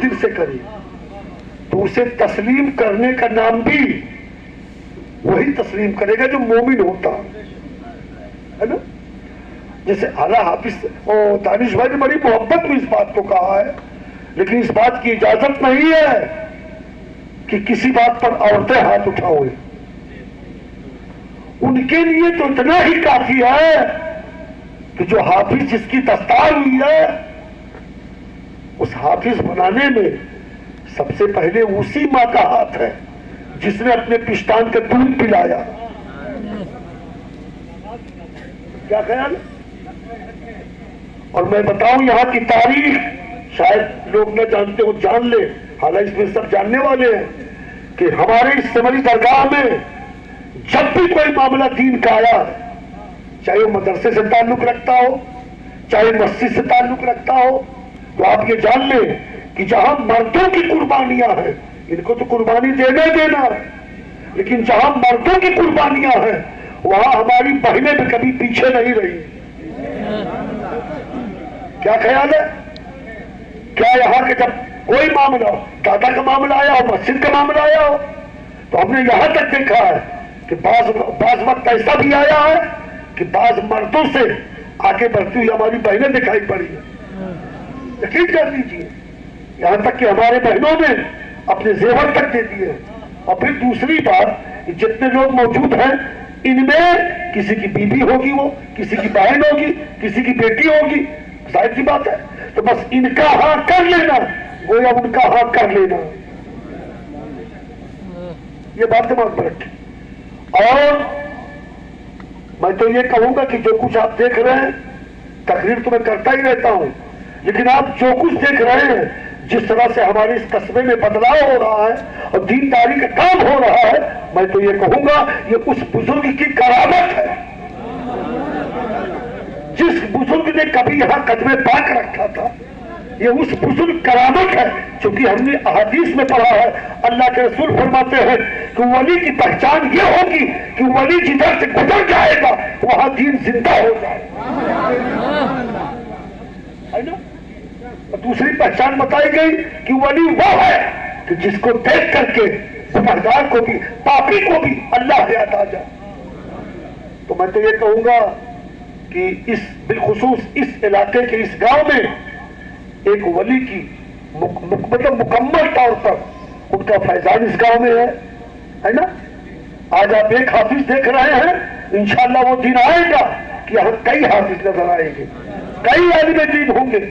دل سے کرے تو اسے تسلیم کرنے کا نام بھی وہی تسلیم کرے گا جو مومن ہوتا ہے نا. جیسے اعلیٰ حافظ اور دانش بھائی نے بڑی محبت میں اس بات کو کہا ہے، لیکن اس بات کی اجازت نہیں ہے کہ کسی بات پر عورتیں ہاتھ اٹھاؤ. ان کے لیے تو اتنا ہی کافی ہے کہ جو حافظ جس کی دستار ہوئی ہے اس حافظ بنانے میں سب سے پہلے اسی ماں کا ہاتھ ہے جس نے اپنے پشتان کا دودھ پلایا. کیا خیال؟ اور میں بتاؤں یہاں کی تاریخ شاید لوگ نہ جانتے ہو، جان لے، حالانکہ اس میں سب جاننے والے ہیں کہ ہمارے اس سمری درگاہ میں جب بھی کوئی معاملہ دین کا آیا ہے، چاہے وہ مدرسے سے تعلق رکھتا ہو، چاہے مسجد سے تعلق رکھتا ہو، تو آپ یہ جان لیں کہ جہاں مردوں کی قربانیاں ہیں ان کو تو قربانی دینا ہے، لیکن جہاں مردوں کی قربانیاں ہیں وہاں ہماری بہنیں بھی کبھی پیچھے نہیں رہی. کیا خیال ہے؟ کیا یہاں کے جب کوئی معاملہ دادا کا معاملہ آیا ہو، مسجد کا معاملہ آیا ہو، تو ہم نے یہاں تک دیکھا ہے کہ بعض وقت ایسا بھی آیا ہے کہ بعض مردوں سے آگے بڑھتی ہوئی ہماری بہنیں دکھائی پڑی ہیں. یقین کر لیجیے یہاں تک کہ ہمارے بہنوں نے اپنے زیور تک دے دیے. اور پھر دوسری بات، جتنے لوگ موجود ہیں ان میں کسی کی بیوی ہوگی، وہ کسی کی بہن ہوگی، کسی کی بیٹی ہوگی، ظاہر سی بات ہے. تو بس ان کا ہاں کر لینا گویا ان کا ہاں کر لینا. یہ بات دماغ میں رکھیں. اور میں تو یہ کہوں گا کہ جو کچھ آپ دیکھ رہے ہیں، تقریر تو میں کرتا ہی رہتا ہوں، لیکن آپ جو کچھ دیکھ رہے ہیں، جس طرح سے ہمارے اس قصبے میں بدلاؤ ہو رہا ہے اور دینداری کا کام ہو رہا ہے، میں تو یہ کہوں گا یہ اس بزرگ کی کرامت ہے. جس بزرگ نے کبھی یہاں قدم پاک رکھا تھا، یہ اس بزرگ کرامت ہے. چونکہ ہم نے احادیث میں پڑھا ہے، اللہ کے رسول فرماتے ہیں کہ ولی کی پہچان یہ ہوگی کہ ولی جدھر سے گزر جائے گا وہاں دین زندہ ہو جائے گا. دوسری پہچان بتائی گئی کہ ولی وہ ہے کہ جس کو دیکھ کر کے گنہگار کو بھی، پاپی کو بھی اللہ یاد آ جائے. تو میں تو یہ کہوں گا کہ اس بالخصوص اس علاقے کے اس گاؤں میں ایک ولی کی مطلب مکمل طور پر ان کا فیضان اس گاؤں میں ہے نا. آج آپ ایک حافظ دیکھ رہے ہیں، انشاءاللہ وہ دن آئے گا کہ یہاں کئی حافظ نظر آئیں گے، کئی عالم دین ہوں گے.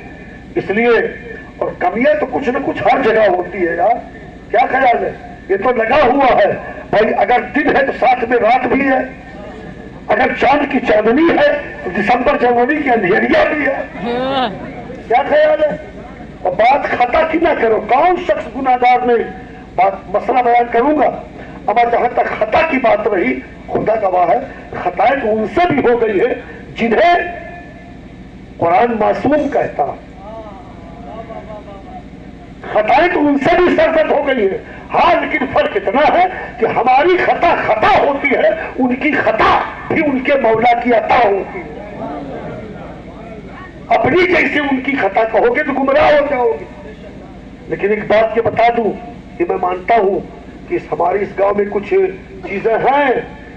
اس لیے اور کمیاں تو کچھ نہ کچھ ہر جگہ ہوتی ہے یار. کیا خیال ہے؟ یہ تو لگا ہوا ہے بھائی، اگر دن ہے تو ساتھ میں رات بھی ہے، اگر چاند کی چاندنی ہے تو دسمبر جنوری کی اندھیریاں بھی ہے. کیا خیال ہے؟ اور بات خطا کی نہ کرو، کون شخص گناہگار نہیں. بات مسئلہ بیان کروں گا، اما جہاں تک خطا کی بات رہی، خدا گواہ ہے خطائیں تو ان سے بھی ہو گئی ہے جنہیں قرآن معصوم کہتا. خطائیں تو ان سے بھی سرزد ہو گئی ہے. ہاں لیکن فرق اتنا ہے کہ ہماری خطا خطا ہوتی ہے، ان کی خطا بھی ان کے مولا کی عطا ہوتی ہے. اپنی جیسے ان کی خطا کہو گے تو گمراہ ہو جاؤ گے. لیکن ایک بات یہ بتا دوں کہ میں مانتا ہوں کہ ہمارے اس گاؤں میں کچھ چیزیں ہیں،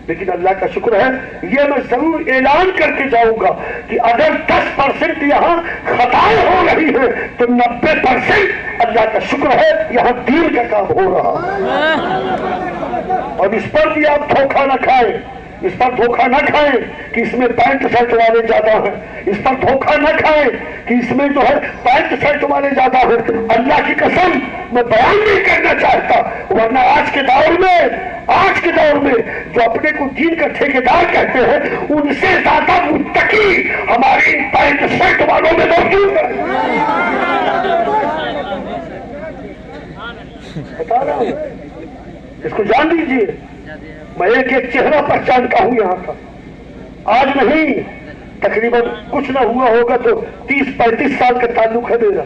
لیکن اللہ کا شکر ہے یہ میں ضرور اعلان کر کے جاؤں گا کہ اگر 10% یہاں خطائیں ہو رہی ہے تو 90% اللہ کا شکر ہے یہاں دین کا کام ہو رہا ہے. اور اس پر بھی آپ دھوکہ نہ کھائیں، اس پر دھوکہ نہ کھائیں کہ اس میں پینٹ شرٹ والے زیادہ ہیں، اس پر دھوکہ نہ کھائیں کہ اس میں جو ہے پینٹ شرٹ والے زیادہ ہیں. اللہ کی قسم میں بیان نہیں کرنا چاہتا، ورنہ آج کے دور میں جو اپنے کو دین کا ٹھیکیدار کہتے ہیں ان سے زیادہ متقی ہماری پینٹ شرٹ والوں میں موجود ہے. بتا رہا ہوں، اس کو جان لیجیے. میں ایک چہرہ پہچانتا ہوں یہاں کا. آج نہیں، تقریباً کچھ نہ ہوا ہوگا تو 30-35 سال کا تعلق ہے میرا.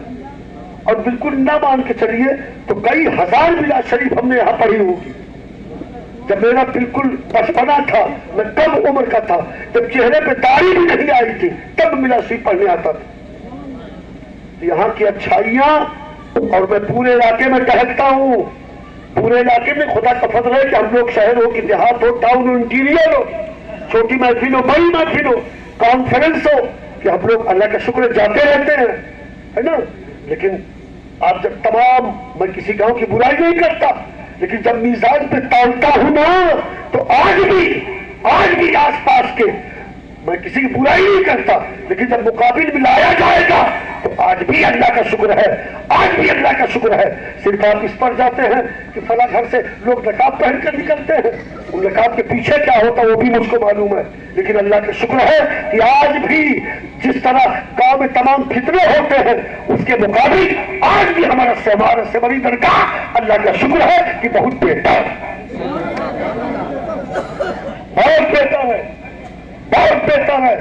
اور بالکل نہ مان کے چلیے تو کئی ہزار میلاد شریف ہم نے یہاں پڑھی ہوگی. جب میرا بالکل بچپنا تھا، میں کم عمر کا تھا، جب چہرے پہ داڑھی بھی نہیں آئی تھی تب میلاد شریف پڑھنے آتا تھا. یہاں کی اچھائیاں اور میں پورے علاقے میں ٹہلتا ہوں. پورے علاقے میں خدا کا فضل ہے کہ ہم لوگ شہر ہو کہ دیہات ہو, ٹاؤن ہو, انٹیریئر ہو, چھوٹی محفل ہو, بڑی محفل ہو, کانفرنس ہو, کہ ہم لوگ اللہ کا شکر جاتے رہتے ہیں, ہے نا. لیکن آپ جب تمام, میں کسی گاؤں کی برائی نہیں کرتا, لیکن جب میزان پہ تولتا ہوں نا, تو آج بھی آس پاس کے, میں کسی کی برائی نہیں کرتا, لیکن جب مقابل میں لایا جائے گا تو آج بھی اللہ کا شکر ہے, آج بھی اللہ کا شکر ہے. صرف آپ اس پر جاتے ہیں کہ فلاں گھر سے لوگ نقاب پہن کر نکلتے ہیں, ان نقاب کے پیچھے کیا ہوتا ہے وہ بھی مجھ کو معلوم ہے, لیکن اللہ کا شکر ہے کہ آج بھی جس طرح گاؤں میں تمام فتنے ہوتے ہیں, اس کے مقابل آج بھی ہمارا سے بڑی درگاہ اللہ کا شکر ہے کہ بہت بہتر ہے, بہت بہتر ہے, بہت بہتر ہے,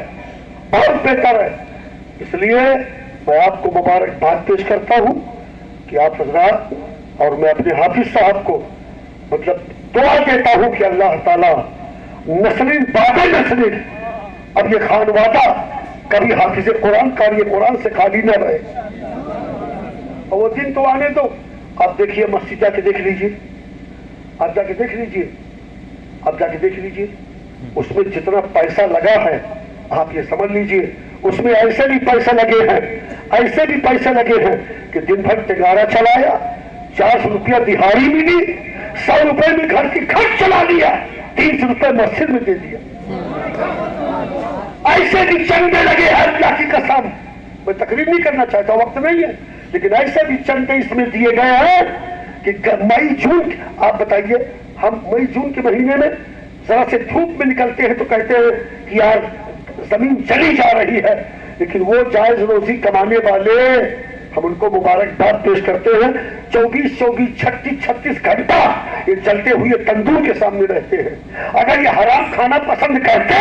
بہت بہتر ہے. اس لیے میں آپ کو مبارکباد پیش کرتا ہوں کہ آپ حضرات اور میں اپنے حافظ صاحب کو مطلب دعا دیتا ہوں کہ اللہ تعالیٰ نسلیں بعد نسلیں اب یہ خانوادہ کبھی حافظ قرآن قاری قرآن سے خالی نہ رہے. اور وہ دن تو آنے دو. آپ دیکھیے مسجد جا کے دیکھ لیجیے, آپ جا کے دیکھ لیجیے, آپ جا کے دیکھ لیجیے, اس میں جتنا پیسہ لگا ہے آپ یہ سمجھ لیجیے, اس میں ایسے بھی پیسے لگے ہیں, ایسے بھی پیسے لگے ہیں کہ دن بھر تگارا چلایا, 400 روپیہ دہاڑی ملی, 100 روپے میں گھر کی خرچ چلا لیا, 300 روپے مسجد میں دے دیا. ایسے بھی چندے لگے ہیں, اللہ کی قسم, میں تقریر نہیں کرنا چاہتا, وقت نہیں ہے, لیکن ایسے بھی چندے اس میں دیے گئے ہیں کہ مئی جون, آپ بتائیے, ہم مئی جون کے مہینے میں ذرا سے دھوپ میں نکلتے ہیں تو کہتے ہیں کہ یار زمین چلی جا رہی ہے, لیکن وہ جائز روزی کمانے والے ہم ان کو مبارکباد پیش کرتے ہیں. 24 36 گھنٹہ یہ جلتے ہوئے تندور کے سامنے رہتے ہیں. اگر یہ حرام کھانا پسند کرتے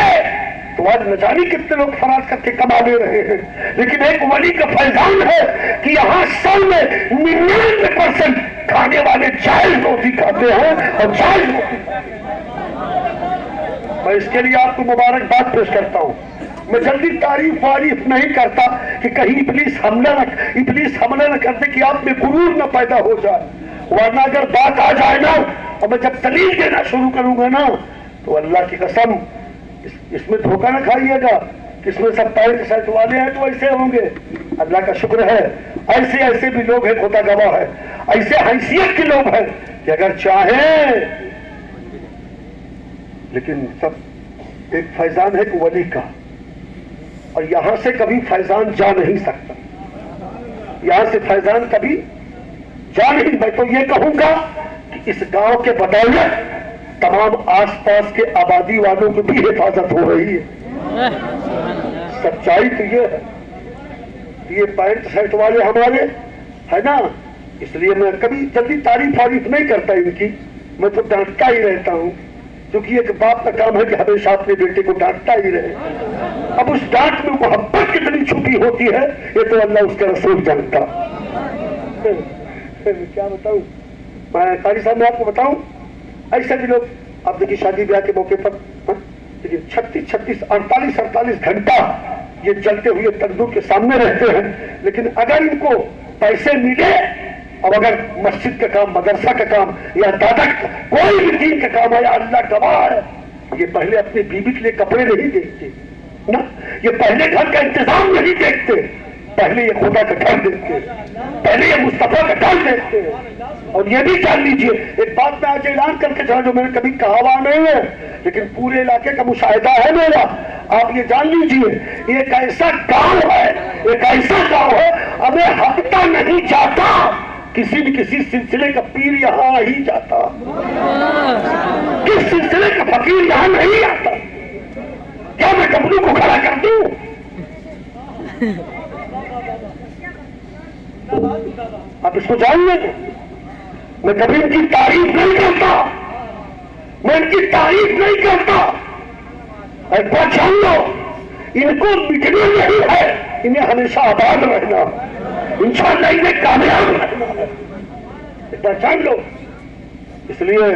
تو آج نہ جانے کتنے لوگ فراز کر کے کما لے رہے ہیں. لیکن ایک ولی کا فیضان ہے کہ یہاں 100 میں 99% کھانے والے جائز روزی کھاتے ہیں اور جائز روزی. میں اس کے لیے آپ کو مبارکباد پیش کرتا ہوں. میں جلدی تعریف نہیں کرتا کہ کہیں ابلیس حملہ نہ کر دے کہ آپ میں غرور نہ پیدا ہو جائے, ورنہ اگر بات آ جائے نا اور میں جب دلیل دینا شروع کروں گا نا تو اللہ کی قسم اس میں دھوکہ نہ کھائیے گا کہ اس میں سب 65 والے ہیں تو ایسے ہوں گے. اللہ کا شکر ہے ایسے بھی لوگ ہیں, خدا گواہ ہے, ایسے حیثیت کے لوگ ہیں کہ اگر چاہیں, لیکن سب ایک فیضان ہے کہ ولی کا, اور یہاں سے کبھی فیضان جا نہیں سکتا, یہاں سے فیضان کبھی جا نہیں. میں تو یہ کہوں گا کہ اس گاؤں کے بدولت تمام آس پاس کے آبادی والوں کی بھی حفاظت ہو رہی ہے. سچائی تو یہ ہے, یہ 65 والے ہمارے ہے نا, اس لیے میں کبھی جلدی تعریف نہیں کرتا ان کی, میں تو ڈانٹتا ہی رہتا ہوں, کیونکہ ایک باپ کا کام ہے کہ ہمیشہ اپنے بیٹے کو ڈانٹتا ہی رہے. اب اس ڈانٹ میں محبت کتنی چھپی ہوتی ہے یہ تو اللہ اس کے رسول جانتا. کیا بتاؤں میں قاری صاحب, میں آپ کو بتاؤں, ایسے بھی لوگ آپ دیکھیے شادی بیاہ کے موقع پر لیکن 36 48 گھنٹہ یہ جلتے ہوئے تندور کے سامنے رہتے ہیں. لیکن اگر ان کو پیسے ملے, اب اگر مسجد کا کام, مدرسہ کا کام یا دادا کوئی بھی دین کا کام آیا, اللہ گواہ ہے, یہ پہلے اپنے بیوی کے لیے کپڑے نہیں دیکھتے نا, یہ پہلے گھر کا انتظام نہیں دیکھتے, پہلے یہ خدا کا گھر دیکھتے, پہلے یہ مصطفیٰ کا گھر دیکھتے. اور یہ بھی جان لیجئے, ایک بات میں آج اعلان کر کے جو میں نے کبھی کہا ہوا نہیں ہے, لیکن پورے علاقے کا مشاہدہ ہے میرا, آپ یہ جان لیجئے, یہ ایک ایسا گاؤں ہے, ہمیں ہفتہ نہیں جاتا کسی سلسلے کا پیر یہاں ہی جاتا, کس سلسلے کا فقیر یہاں نہیں آتا. کیا میں کپڑوں کو کھڑا کر دوں؟ آپ اس کو جان لیں, میں کبھی ان کی تعریف نہیں کرتا, میں ان کی تعریف نہیں کرتا. ایک بات جان لو, ان کو مٹنے نہیں ہے, انہیں ہمیشہ آباد رہنا, انشاءاللہ انہیں کامیاب رہنا, ایک بات جان لو. اس لیے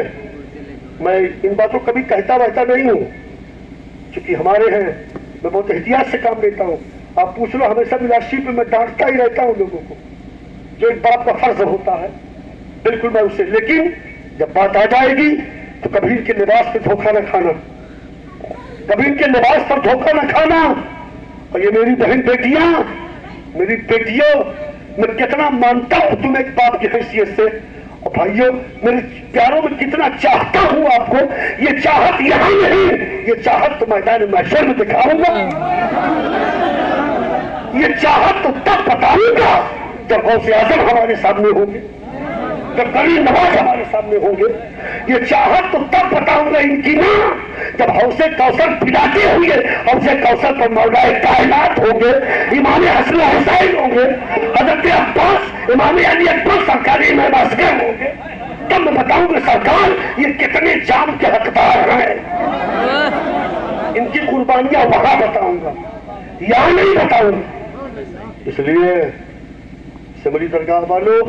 میں ان باتوں کبھی کہتا رہتا نہیں ہوں, چونکہ ہمارے ہیں, میں بہت احتیاط سے کام لیتا ہوں. آپ پوچھ لو, ہمیشہ ملاشی پہ میں ڈانٹتا ہی رہتا ہوں لوگوں کو, جو ایک باپ کا فرض ہوتا ہے، بالکل میں اسے، لیکن جب بات آ جائے گی تو کبھی ان کے لباس پہ دھوکہ نہ کھانا، کبھی ان کے لباس پر دھوکہ نہ کھانا۔ اور یہ میری بہن بیٹیاں، میری بیٹیوں، میں کتنا مانتا ہوں تم ایک باپ کی حیثیت سے، اور بھائیوں میرے پیاروں میں کتنا چاہتا ہوں آپ کو۔ یہ چاہت یہاں نہیں، یہ چاہت تو میدان محشر میں دکھاؤں گا، یہ چاہت تو تب بتاؤں گا جب غوث اعظم ہمارے سامنے ہوں گے، جب غریب نواز ہمارے سامنے ہوں گے۔ یہ چاہت تو تب بتاؤں گا ان کی ماں جب حوض کوثر پلاتے ہوئے حوض کوثر پر مولا کائنات ہوں گے، امام حسن حسین ہوں گے، حضرت عباس، امام علی اکبر سرکار امام اصغر ہوں گے، تب میں بتاؤں گا سرکار یہ کتنے جام کے حقدار ہیں، ان کی قربانیاں وہاں بتاؤں گا، یہاں نہیں بتاؤں گا۔ اس لیے سمری درگاہ والوں،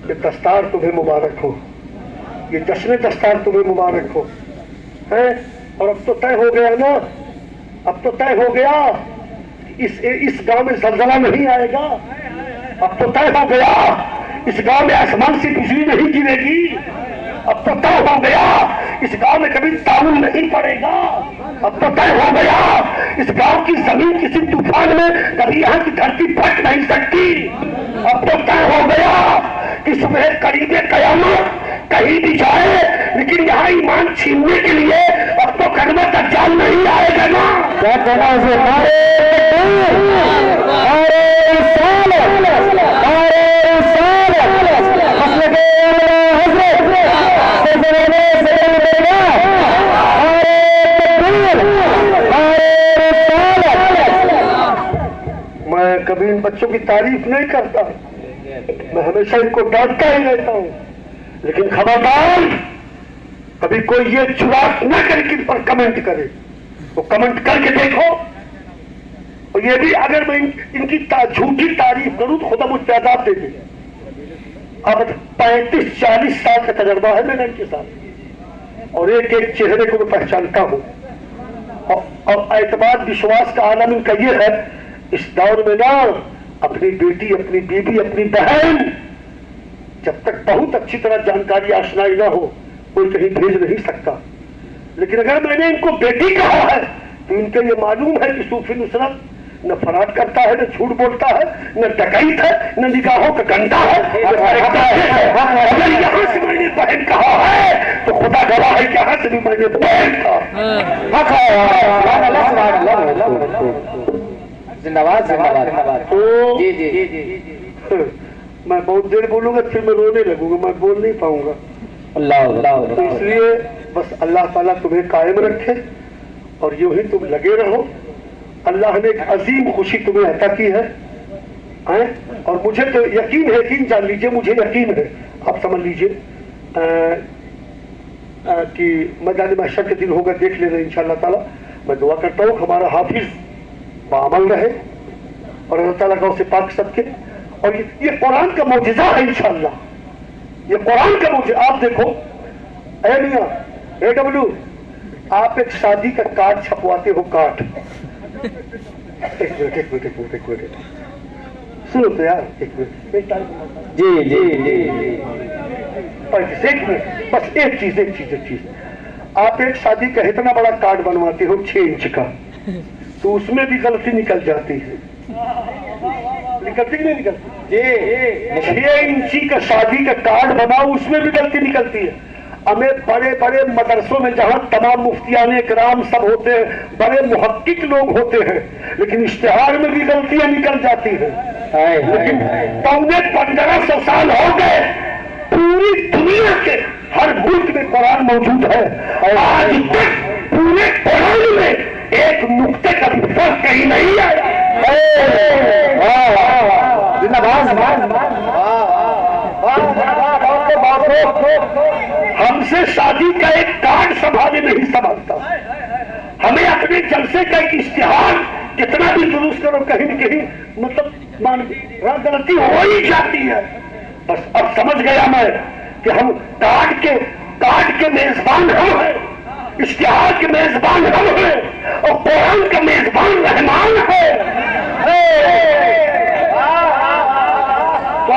یہ دستار تمہیں مبارک ہو، یہ جشن دستار تمہیں مبارک ہو ہے۔ اور اب تو طے ہو گیا نا، اب تو طے ہو گیا، اس گاؤں میں زلزلہ نہیں آئے گا، اب تو طے ہو گیا اس گاؤں میں آسمان سے بجلی نہیں گرے گی، اب تو طے ہو گیا اس گاؤں میں کبھی تعاون نہیں پڑے گا، اب تو طے ہو گیا اس گاؤں کی زمین کسی طوفان میں کبھی یہاں کی دھرتی پھٹ نہیں سکتی، اب تو طے ہو گیا کہ صبح قریب قیامت کہیں بھی جائے لیکن یہاں ایمان چھیننے کے لیے اب تو کلمہ دجال نہیں آئے گا نا۔ میں کبھی ان بچوں کی تعریف نہیں کرتا، میں ہمیشہ ان کو ڈانٹتا ہی رہتا ہوں، لیکن خبردار کبھی کوئی یہ جرات نہ کرے کہ ان پر کمنٹ کرے، وہ کمنٹ کر کے دیکھو۔ اور یہ بھی اگر میں ان کی جھوٹی تعریف کروں تو خدا مجھ پہ عذاب دے دے۔ اب 35-40 سال کا تجربہ ہے میرا ان کے ساتھ، اور ایک ایک چہرے کو میں پہچانتا ہوں، اور اعتماد وشواس کا عالم ان کا یہ ہے، اس دور میں نا اپنی بیٹی، اپنی بیوی، اپنی بہن جب تک بہت اچھی طرح جانکاری آشنائی نہ ہو کوئی کہیں بھیج نہیں سکتا، لیکن اگر میں نے ان کو بیٹی کہا ہے تو ان کو یہ معلوم ہے کہ صوفی نصرت نہ فراد کرتا ہے، نہ جھوٹ بولتا ہے، نہ ڈکیت ہے، نہ نگاہوں کا گندا ہے۔ اگر یہاں سے میں نے بہن کہا ہے تو خدا گواہ ہے، یہاں سے بھی میں نے بہن کہا۔ میں بہت دیر بولوں گا پھر میں رونے لگوں گا، میں بول نہیں پاؤں گا۔ تو اس لیے بس اللہ تعالیٰ تمہیں قائم رکھے اور یوں ہی تم لگے رہو۔ اللہ نے ایک عظیم خوشی تمہیں عطا کی ہے، اور مجھے تو یقین ہے، یقین جان لیجئے، مجھے یقین ہے، آپ سمجھ لیجئے کہ میدان محشر کے دن ہوگا، دیکھ لینا انشاءاللہ تعالیٰ۔ میں دعا کرتا ہوں ہمارا حافظ بعمل رہے اور اللہ تعالیٰ کا اسے پاک سب کے، اور یہ قرآن کا معجزہ ہے انشاءاللہ، یہ قرآن کا معجزہ۔ آپ دیکھو اے میاں، اے ڈبلو، آپ ایک شادی کا کارڈ چھپواتے ہو، کارڈ، ایک منٹ سنو تو یار، ایک منٹ، جی بس ایک چیز، آپ ایک شادی کا اتنا بڑا کارڈ بنواتے ہو 6 انچ کا، تو اس میں بھی غلطی نکل جاتی ہے، نکلتی نہیں نکلتی؟ 6 انچی کا شادی کا کارڈ بناؤ، اس میں بھی غلطی نکلتی ہے۔ ہمیں بڑے بڑے مدرسوں میں جہاں تمام مفتیان اکرام سب ہوتے ہیں، بڑے محقق لوگ ہوتے ہیں، لیکن اشتہار میں بھی غلطیاں نکل جاتی ہیں۔ لیکن 1500 سال ہو گئے، پوری دنیا کے ہر ملک میں قرآن موجود ہے، اور آج تک پورے قرآن میں ایک نقطے کا بھی فرق کہیں نہیں آیا۔ ہم سے شادی کا ایک کارڈ سنبھالے نہیں سنبھالتا، ہمیں اپنے جلسے کا ایک اشتہار کتنا بھی درست کرو، کہیں نہ کہیں مطلب غلطی ہو ہی جاتی ہے۔ بس اب سمجھ گیا میں کہ ہم کارڈ کے میزبان ہم ہیں، اشتہار کے میزبان ہم ہیں، اور قرآن کا میزبان رحمان ہے۔ تو